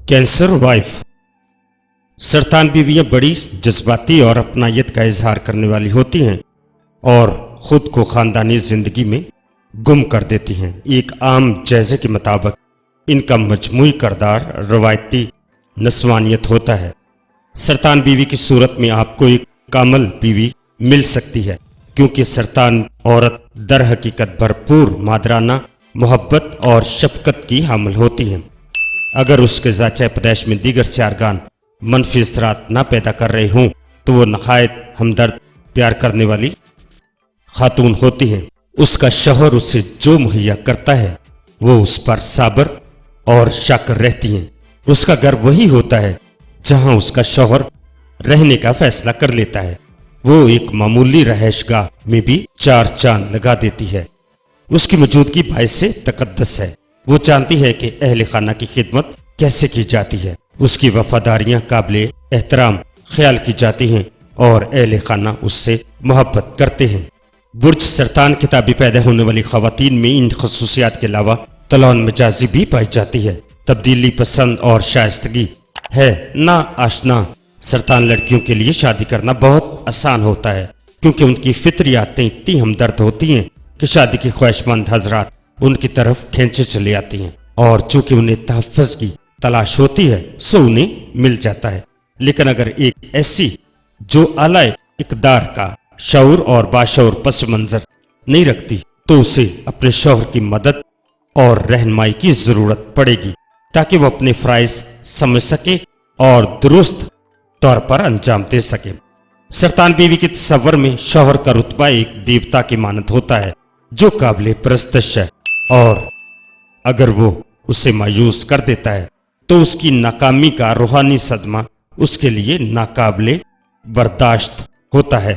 Cancer wife. सरतान बीवियां बड़ी जज्बाती और अपनायत का इजहार करने वाली होती हैं और खुद को खानदानी जिंदगी में गुम कर देती हैं। एक आम जायजे के मुताबिक इनका मजमूई किरदार रवायती नस्वानियत होता है। सरतान बीवी की सूरत में आपको एक कामल बीवी मिल सकती है, क्योंकि सरतान औरत दर हकीकत भरपूर मादराना मोहब्बत और शफकत की हामिल होती हैं। अगर उसके ज़ाचा पैदाइश में दीगर सियारगान मनफी असरात न पैदा कर रहे हों तो वो नहायत हमदर्द प्यार करने वाली खातून होती हैं। उसका शौहर उसे जो मुहैया करता है वो उस पर साबर और शाकर रहती हैं। उसका घर वही होता है जहां उसका शौहर रहने का फैसला कर लेता है। वो एक मामूली रहायशगाह में भी चार चांद लगा देती है। उसकी मौजूदगी बाइस तकद्दस है। वो जानती है कि अहले खाना की खिदमत कैसे की जाती है। उसकी वफादारियां काबिले एहतराम ख्याल की जाती हैं और अहले खाना उससे मोहब्बत करते हैं। बुर्ज सरतान किताबी पैदा होने वाली खवातीन में इन खसूसियात के अलावा तलौन मजाजी भी पाई जाती है। तब्दीली पसंद और शाइस्तगी है ना आशना। सरतान लड़कियों के लिए शादी करना बहुत आसान होता है, क्योंकि उनकी फितरी आदतें इतनी हमदर्द होती हैं कि शादी की ख्वाहिशमंद हजरात उनकी तरफ खींचे चले आती हैं, और चूंकि उन्हें तहफ़्फ़ुज़ की तलाश होती है सो उन्हें मिल जाता है। लेकिन अगर एक ऐसी जो आला इक़दार का शऊर और बाशऊर पस मंज़र नहीं रखती तो उसे अपने शौहर की मदद और रहनुमाई की ज़रूरत पड़ेगी, ताकि वो अपने फ़राइज़ समझ सके और दुरुस्त तौर पर अंजाम दे सके। सरतान बीवी के तसव्वुर में शौहर का रुतबा एक देवता की मानद होता है जो काबिल परस्तश है, और अगर वो उसे मायूस कर देता है तो उसकी नाकामी का रूहानी सदमा उसके लिए नाकाबिले बर्दाश्त होता है।